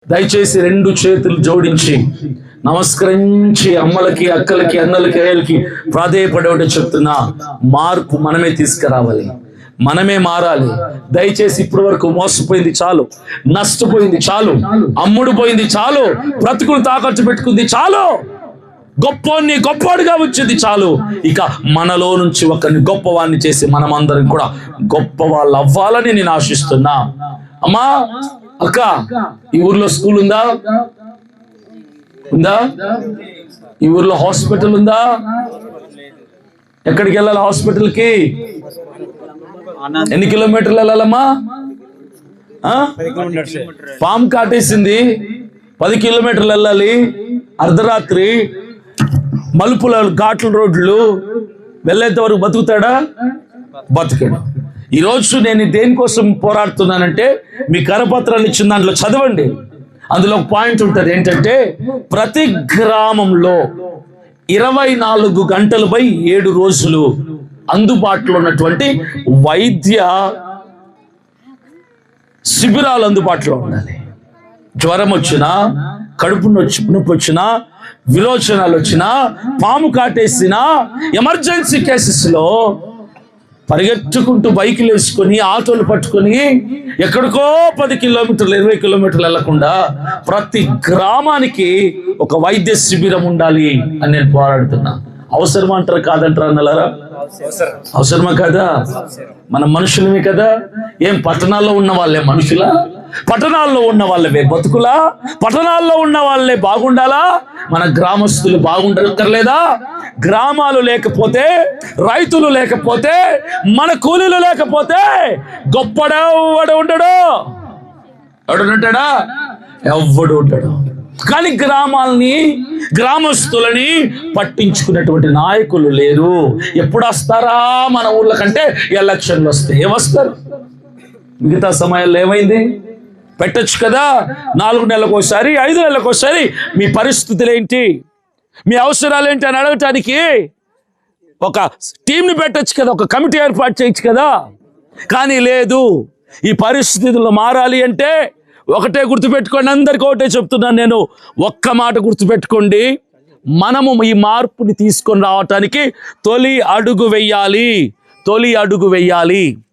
దయచేసి రెండు చేతులు జోడించి నమస్కరించి అమ్మలకి, అక్కలకి, అన్నలకి, అయ్యలకి ప్రాధేయపడే చెప్తున్నా, మార్పు మనమే తీసుకురావాలి, మనమే మారాలి. దయచేసి ఇప్పటి వరకు మోసపోయింది చాలు, నష్టపోయింది చాలు, అమ్ముడు పోయింది చాలు, బ్రతుకులు తాకట్టు పెట్టుకుంది చాలు, గొప్పవాన్ని గొప్పవాడిగా వచ్చింది చాలు. ఇక మనలో నుంచి ఒకరిని గొప్పవాన్ని చేసి మనమందరం కూడా గొప్ప వాళ్ళు అవ్వాలని నేను ఆశిస్తున్నా. అమ్మా, అక్క, ఈ ఊర్లో స్కూల్ ఉందా? ఈ ఊర్లో హాస్పిటల్ ఉందా? ఎక్కడికి వెళ్ళాలి హాస్పిటల్కి? ఎన్ని కిలోమీటర్లు వెళ్ళాలమ్మా? పాము కాటేసింది, 10 కిలోమీటర్లు వెళ్ళాలి. అర్ధరాత్రి మలుపుల ఘాట్ల రోడ్లు, వెళ్ళేంత వరకు బతుకుతాడా? బతుకాడు. ఈరోజు నేను దేనికోసం పోరాడుతున్నానంటే, మీ కరపత్రాలు ఇచ్చిన దాంట్లో చదవండి. అందులో ఒక పాయింట్ ఉంటుంది, ఏంటంటే ప్రతి గ్రామంలో 24 గంటలపై 7 రోజులు అందుబాటులో ఉన్నటువంటి వైద్య శిబిరాలు అందుబాటులో ఉండాలి. జ్వరం వచ్చినా, కడుపు నొప్పి వచ్చినా, విరోచనాలు వచ్చినా, పాము కాటేసినా, ఎమర్జెన్సీ కేసెస్లో పరిగెత్తుకుంటూ బైకులు వేసుకొని, ఆటోలు పట్టుకొని ఎక్కడికో 10 కిలోమీటర్లు, 20 కిలోమీటర్లు వెళ్లకుండా ప్రతి గ్రామానికి ఒక వైద్య శిబిరం ఉండాలి అని నేను పోరాడుతున్నా. అవసరం అంటారు, కాదంటారు అన్నలారా? అవసరమా కదా? మన మనుషులమే కదా. ఏం పట్టణాల్లో ఉన్న వాళ్ళే మనుషులా? పట్టణాల్లో ఉన్న వాళ్ళవే బతుకులా? పట్టణాల్లో ఉన్న వాళ్ళే బాగుండాలా? మన గ్రామస్తులు బాగుండక్కర్లేదా? గ్రామాలు లేకపోతే, రైతులు లేకపోతే, మన కూలీలు లేకపోతే గొప్పడెవడు ఉండడు. ఎవడుంటాడా? ఎవ్వడు ఉంటాడు. కానీ గ్రామాలని, గ్రామస్తులని పట్టించుకున్నటువంటి నాయకులు లేరు. ఎప్పుడు వస్తారా మన ఊర్ల కంటే ఎలక్షన్లు వస్తాయి. ఏమొస్తారు? మిగతా సమయాల్లో ఏమైంది? పెట్టచ్చు కదా. 4 నెలలకు ఒకసారి, 5 నెలలకు ఒకసారి మీ పరిస్థితులు ఏంటి, మీ అవసరాలు ఏంటి అని అడగటానికి ఒక టీంని పెట్టచ్చు కదా, ఒక కమిటీ ఏర్పాటు చేయొచ్చు కదా. కానీ లేదు. ఈ పరిస్థితులు మారాలి అంటే ఒకటే గుర్తుపెట్టుకోండి, అందరికీ ఒకటే చెప్తున్నాను నేను, ఒక్క మాట గుర్తుపెట్టుకోండి. మనము ఈ మార్పుని తీసుకొని రావటానికి తొలి అడుగు వెయ్యాలి.